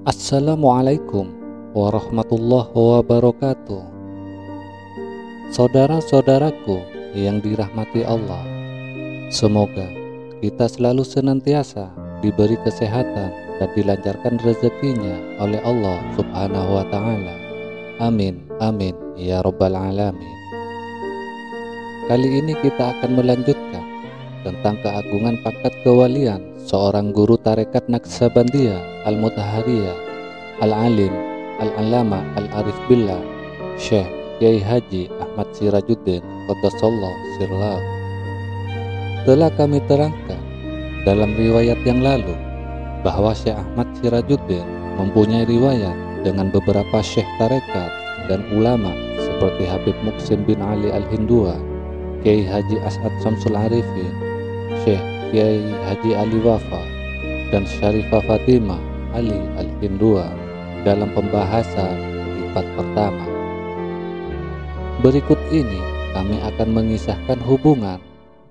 Assalamualaikum warahmatullahi wabarakatuh. Saudara-saudaraku yang dirahmati Allah, semoga kita selalu senantiasa diberi kesehatan dan dilancarkan rezekinya oleh Allah Subhanahu wa Ta'ala. Amin, amin, ya Rabbal Alamin. Kali ini kita akan melanjutkan tentang keagungan pangkat kewalian seorang guru tarekat Naqsabandiyah Al-Mutahhariyah Al-Alim Al-Alama Al-Arif Billah Syekh Kiai Haji Ahmad Sirajuddin Qaddasallahu sirlahu. Telah kami terangkan dalam riwayat yang lalu bahwa Syekh Ahmad Sirajuddin mempunyai riwayat dengan beberapa syekh tarekat dan ulama seperti Habib Muqsin bin Ali Al-Hindua, Kiai Haji As'ad Syamsul Arifin, Syekh Kiai Haji Ali Wafa, dan Syarifah Fatimah Ali Al-Hindua dalam pembahasan lipat pertama. Berikut ini kami akan mengisahkan hubungan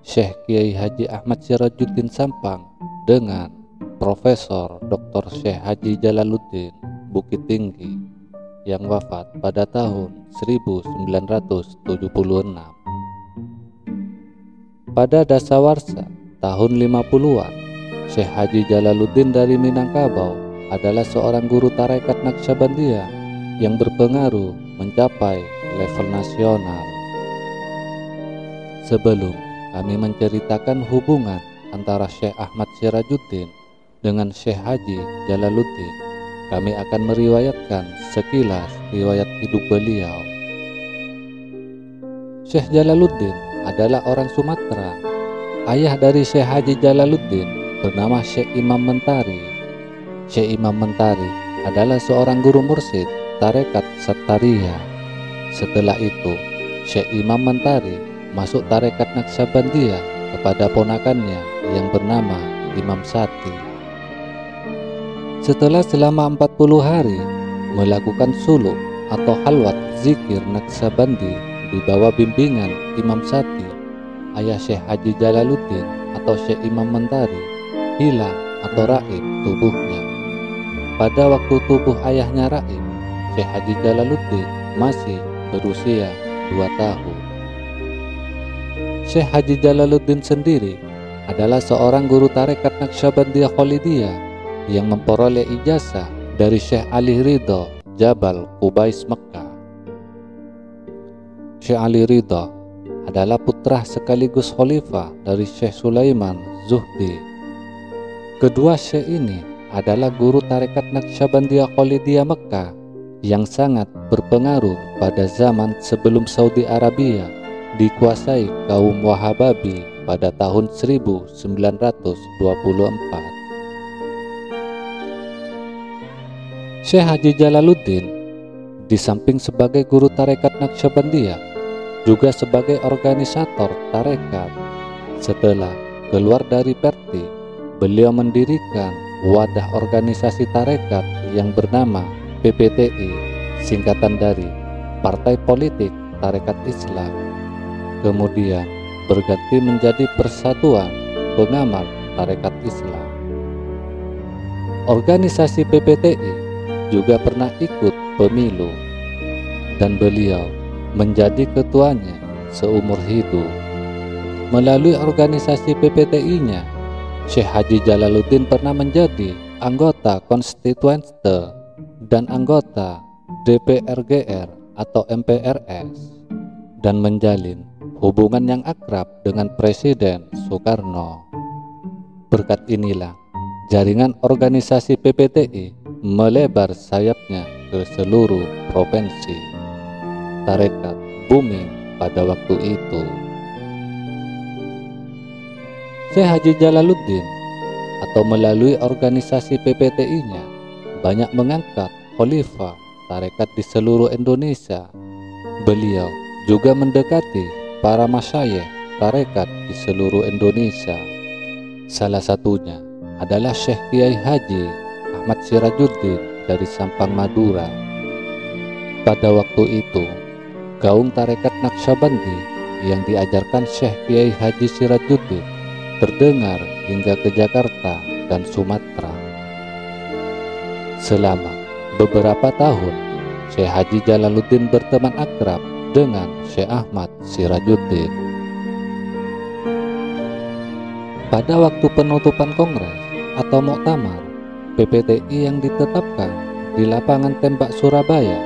Syekh Kiai Haji Ahmad Sirajuddin Sampang dengan Profesor Dr. Syekh Haji Jalaluddin Bukit Tinggi yang wafat pada tahun 1976. Pada dasawarsa tahun 50-an, Syekh Haji Jalaluddin dari Minangkabau adalah seorang guru tarekat Naqsabandiyah yang berpengaruh mencapai level nasional. Sebelum kami menceritakan hubungan antara Syekh Ahmad Sirajuddin dengan Syekh Haji Jalaluddin, kami akan meriwayatkan sekilas riwayat hidup beliau. Syekh Jalaluddin adalah orang Sumatera. Ayah dari Syekh Haji Jalaluddin bernama Syekh Imam Mentari. Syekh Imam Mentari adalah seorang guru mursyid tarekat Sattariyah. Setelah itu, Syekh Imam Mentari masuk tarekat Naqsabandiyah kepada ponakannya yang bernama Imam Sati. Setelah selama 40 hari melakukan suluk atau halwat zikir Naqsabandi di bawah bimbingan Imam Sati, ayah Syekh Haji Jalaluddin atau Syekh Imam Mentari hilang atau raib tubuhnya. Pada waktu tubuh ayahnya raib, Syekh Haji Jalaluddin masih berusia 2 tahun. Syekh Haji Jalaluddin sendiri adalah seorang guru tarekat Naqsabandiyah Khalidiyah yang memperoleh ijazah dari Syekh Ali Ridha Jabal Qubais Mekah. Syekh Ali Ridha adalah putra sekaligus khalifah dari Syekh Sulaiman Zuhdi. Kedua syekh ini adalah guru tarekat Naqsabandiyah Khalidiyah Mekah yang sangat berpengaruh pada zaman sebelum Saudi Arabia dikuasai kaum Wahababi pada tahun 1924. Syekh Haji Jalaluddin di samping sebagai guru tarekat Naqsabandiyah juga sebagai organisator tarekat. Setelah keluar dari Perti, beliau mendirikan wadah organisasi tarekat yang bernama PPTI, singkatan dari Partai Politik Tarekat Islam. Kemudian berganti menjadi Persatuan Pengamal Tarekat Islam. Organisasi PPTI juga pernah ikut pemilu dan beliau menjadi ketuanya seumur hidup. Melalui organisasi PPTI-nya, Syekh Haji Jalaluddin pernah menjadi anggota konstituente dan anggota DPRGR atau MPRS dan menjalin hubungan yang akrab dengan Presiden Soekarno. Berkat inilah jaringan organisasi PPTI melebar sayapnya ke seluruh provinsi. Tarekat booming pada waktu itu. Syekh Haji Jalaluddin atau melalui organisasi PPTI-nya banyak mengangkat khalifah tarekat di seluruh Indonesia. Beliau juga mendekati para masyayikh tarekat di seluruh Indonesia. Salah satunya adalah Syekh Kiai Haji Ahmad Sirajuddin dari Sampang, Madura. Pada waktu itu, gaung tarekat Naqsabandi yang diajarkan Syekh Kiai Haji Sirajuddin terdengar hingga ke Jakarta dan Sumatera. Selama beberapa tahun, Syekh Haji Jalaluddin berteman akrab dengan Syekh Ahmad Sirajuddin. Pada waktu penutupan kongres atau muktamar PPTI yang ditetapkan di lapangan tembak Surabaya,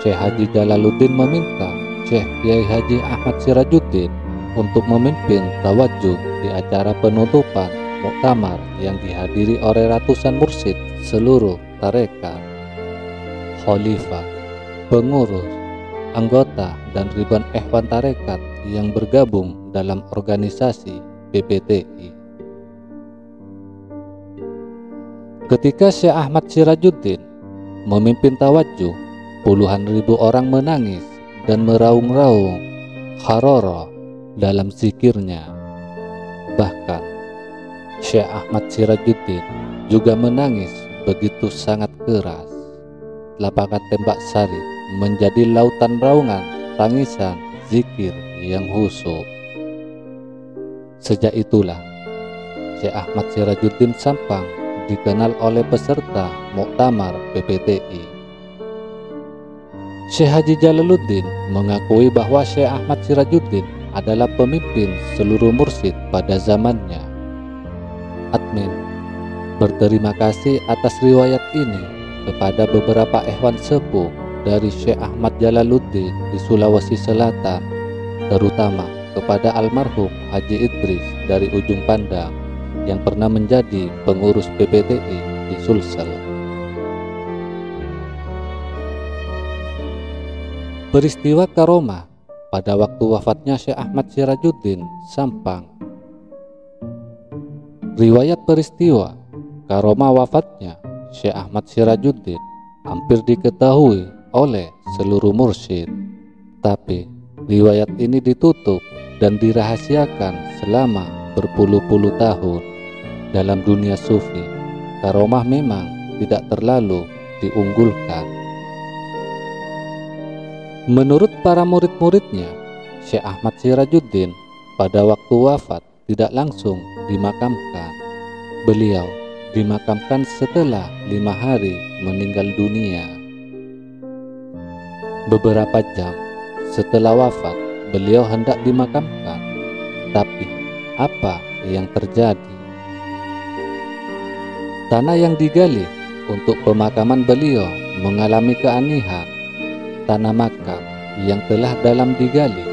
Syekh Haji Jalaluddin meminta Syekh Kiai Haji Ahmad Sirajuddin untuk memimpin tawajuh di acara penutupan muktamar yang dihadiri oleh ratusan mursyid seluruh tarekat, khalifah, pengurus, anggota, dan ribuan ikhwan tarekat yang bergabung dalam organisasi PPTI. Ketika Syekh Ahmad Sirajuddin memimpin tawajuh, puluhan ribu orang menangis dan meraung-raung kharara dalam zikirnya. Bahkan Syekh Ahmad Sirajuddin juga menangis begitu sangat keras. Lapangan tembak sari menjadi lautan raungan, tangisan, zikir yang khusyuk. Sejak itulah Syekh Ahmad Sirajuddin Sampang dikenal oleh peserta muktamar PPTI. Syekh Haji Jalaluddin mengakui bahwa Syekh Ahmad Sirajuddin adalah pemimpin seluruh mursyid pada zamannya. Admin berterima kasih atas riwayat ini kepada beberapa ikhwan sepuh dari Syekh Ahmad Jalaluddin di Sulawesi Selatan, terutama kepada almarhum Haji Idris dari Ujung Pandang yang pernah menjadi pengurus PPTI di Sulsel. Peristiwa karomah pada waktu wafatnya Syekh Ahmad Sirajuddin Sampang. Riwayat peristiwa karomah wafatnya Syekh Ahmad Sirajuddin hampir diketahui oleh seluruh mursyid, tapi riwayat ini ditutup dan dirahasiakan selama berpuluh-puluh tahun. Dalam dunia sufi, karomah memang tidak terlalu diunggulkan. Menurut para murid-muridnya, Syekh Ahmad Sirajuddin pada waktu wafat tidak langsung dimakamkan. Beliau dimakamkan setelah 5 hari meninggal dunia. Beberapa jam setelah wafat, beliau hendak dimakamkan. Tapi apa yang terjadi? Tanah yang digali untuk pemakaman beliau mengalami keanehan. Tanah makam yang telah dalam digali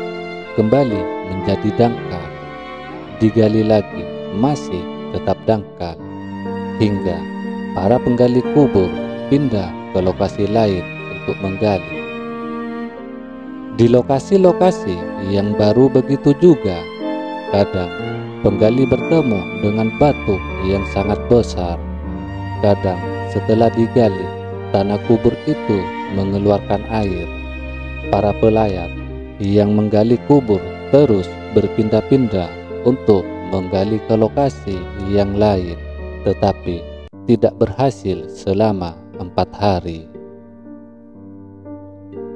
kembali menjadi dangkal. Digali lagi masih tetap dangkal, hingga para penggali kubur pindah ke lokasi lain untuk menggali. Di lokasi-lokasi yang baru begitu juga, kadang penggali bertemu dengan batu yang sangat besar. Kadang setelah digali, tanah kubur itu mengeluarkan air. Para pelayat yang menggali kubur terus berpindah-pindah untuk menggali ke lokasi yang lain, tetapi tidak berhasil selama 4 hari.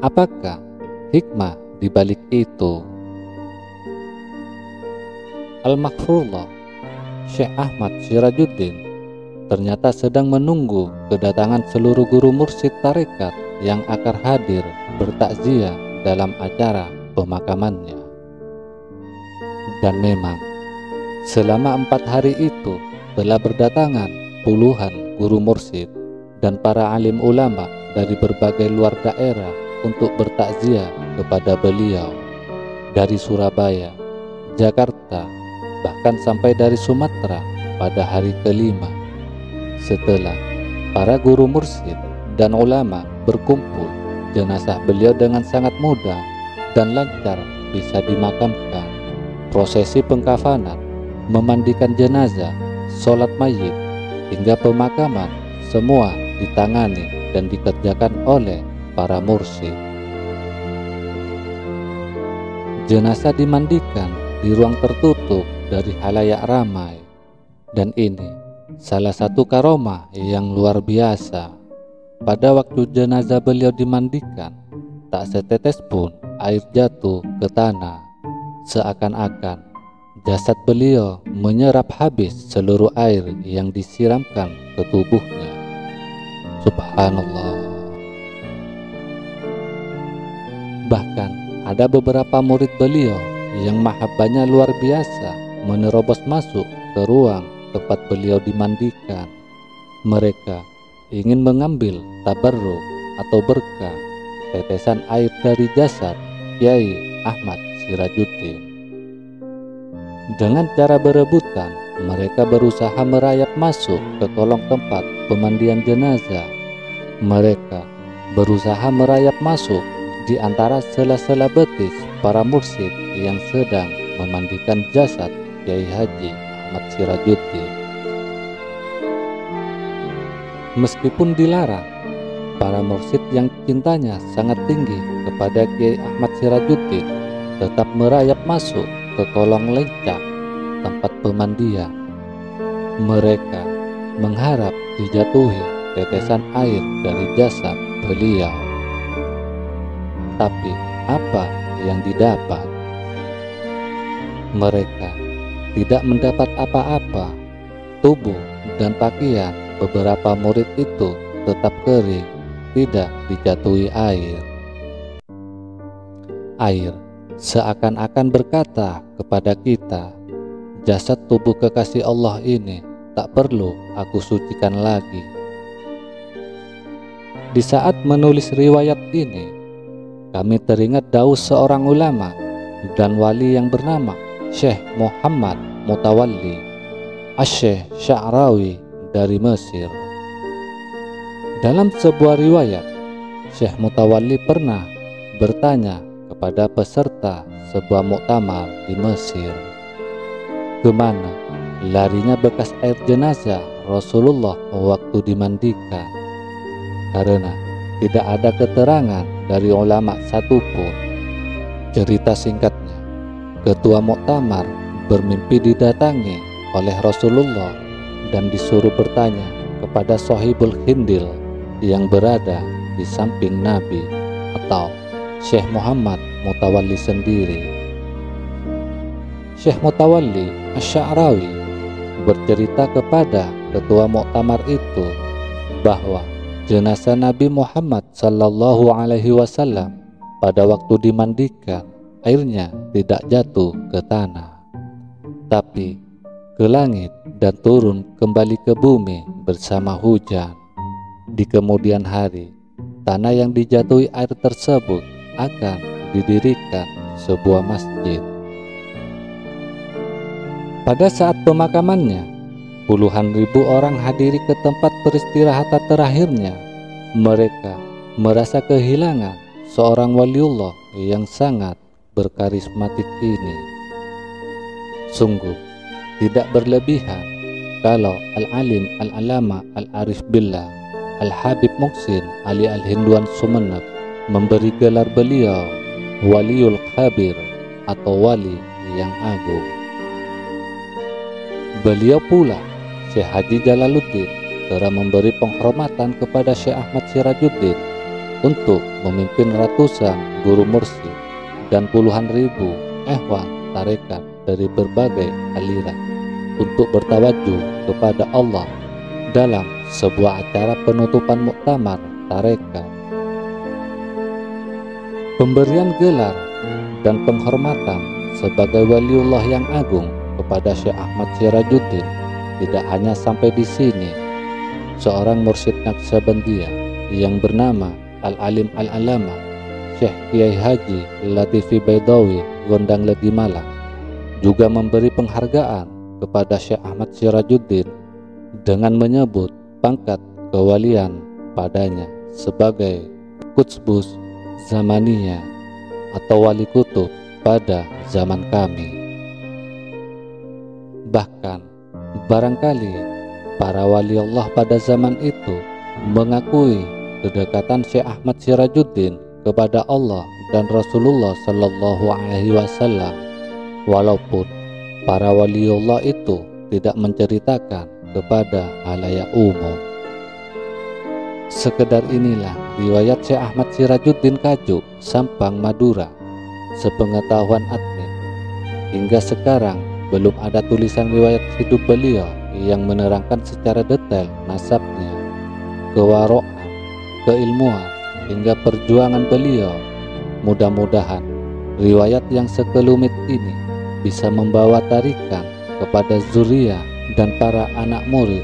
Apakah hikmah di balik itu? Al-Maghfurullah Syekh Ahmad Sirajuddin ternyata sedang menunggu kedatangan seluruh guru mursyid tarekat yang akan hadir bertakziah dalam acara pemakamannya. Dan memang selama 4 hari itu telah berdatangan puluhan guru mursyid dan para alim ulama dari berbagai luar daerah untuk bertakziah kepada beliau, dari Surabaya, Jakarta, bahkan sampai dari Sumatera pada hari kelima. Setelah para guru mursyid dan ulama berkumpul, jenazah beliau dengan sangat mudah dan lancar bisa dimakamkan. Prosesi pengkafanan, memandikan jenazah, sholat mayit, hingga pemakaman semua ditangani dan dikerjakan oleh para mursyid. Jenazah dimandikan di ruang tertutup dari halayak ramai, dan ini salah satu karomah yang luar biasa. Pada waktu jenazah beliau dimandikan, tak setetes pun air jatuh ke tanah. Seakan-akan jasad beliau menyerap habis seluruh air yang disiramkan ke tubuhnya. Subhanallah. Bahkan ada beberapa murid beliau yang mahabbahnya luar biasa menerobos masuk ke ruang tempat beliau dimandikan. Mereka ingin mengambil tabarruk atau berkah tetesan air dari jasad Kiai Ahmad Sirajuddin. Dengan cara berebutan, mereka berusaha merayap masuk ke kolong tempat pemandian jenazah. Mereka berusaha merayap masuk di antara sela-sela betis para mursyid yang sedang memandikan jasad Kiai Haji Ahmad Sirajuddin. Meskipun dilarang, para mursyid yang cintanya sangat tinggi kepada Kiai Ahmad Sirajuddin tetap merayap masuk ke kolong lencak tempat pemandian. Mereka mengharap dijatuhi tetesan air dari jasad beliau. Tapi apa yang didapat? Mereka tidak mendapat apa-apa. Tubuh dan pakaian beberapa murid itu tetap kering, tidak dijatuhi air. Air seakan-akan berkata kepada kita, jasad tubuh kekasih Allah ini tak perlu aku sucikan lagi. Di saat menulis riwayat ini, kami teringat daus seorang ulama dan wali yang bernama Syekh Muhammad Mutawalli Asy-Syaikh Sya'rawi dari Mesir. Dalam sebuah riwayat, Syekh Mutawalli pernah bertanya kepada peserta sebuah muktamar di Mesir, kemana larinya bekas air jenazah Rasulullah waktu dimandikan, karena tidak ada keterangan dari ulama satupun. Cerita singkatnya, ketua muktamar bermimpi didatangi oleh Rasulullah dan disuruh bertanya kepada Sahibul Hindil yang berada di samping Nabi atau Syekh Muhammad Mutawalli sendiri. Syekh Mutawalli Asy-Sya'rawi bercerita kepada ketua muktamar itu bahwa jenazah Nabi Muhammad sallallahu alaihi wasallam pada waktu dimandikan, airnya tidak jatuh ke tanah, tapi ke langit dan turun kembali ke bumi bersama hujan. Di kemudian hari, tanah yang dijatuhi air tersebut akan didirikan sebuah masjid. Pada saat pemakamannya, puluhan ribu orang hadiri ke tempat peristirahatan terakhirnya. Mereka merasa kehilangan seorang waliullah yang sangat berkarismatik ini. Sungguh tidak berlebihan kalau Al-Alim Al-Alama Al-Arif Billah Al-Habib Muhsin Ali Al-Hindwan Sumeneb memberi gelar beliau Waliul Khabir atau Wali yang Agung. Beliau pula Syekh Haji Jalaluddin telah memberi penghormatan kepada Syekh Ahmad Sirajuddin untuk memimpin ratusan guru mursyid dan puluhan ribu ikhwan tarekat dari berbagai aliran untuk bertawajuh kepada Allah dalam sebuah acara penutupan muktamar tarekat. Pemberian gelar dan penghormatan sebagai waliullah yang agung kepada Syekh Ahmad Sirajuddin tidak hanya sampai di sini. Seorang mursyid Naqsabandiyah yang bernama Al-Alim Al-Alama Syekh Kiai Haji Latifi Baidawi Gondang Legi Malang juga memberi penghargaan kepada Syekh Ahmad Sirajuddin dengan menyebut pangkat kewalian padanya sebagai Kutsbus Zamaniyah atau wali kutub pada zaman kami. Bahkan barangkali para wali Allah pada zaman itu mengakui kedekatan Syekh Ahmad Sirajuddin kepada Allah dan Rasulullah Sallallahu Alaihi Wasallam, walaupun para wali Allah itu tidak menceritakan kepada halayak umum. Sekedar inilah riwayat Syekh Ahmad Sirajuddin Kajuk, Sampang, Madura. Sepengetahuan admin, hingga sekarang belum ada tulisan riwayat hidup beliau yang menerangkan secara detail nasabnya. kewara'an, keilmuan, hingga perjuangan beliau. Mudah-mudahan riwayat yang sekelumit ini bisa membawa tarikan kepada zuriyah dan para anak murid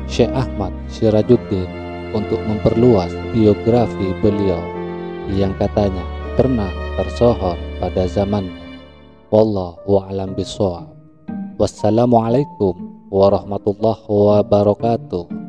Syekh Ahmad Syirajuddin untuk memperluas biografi beliau yang katanya pernah tersohor pada zamannya. Wallahu a'lam bishawab. Wassalamualaikum warahmatullahi wabarakatuh.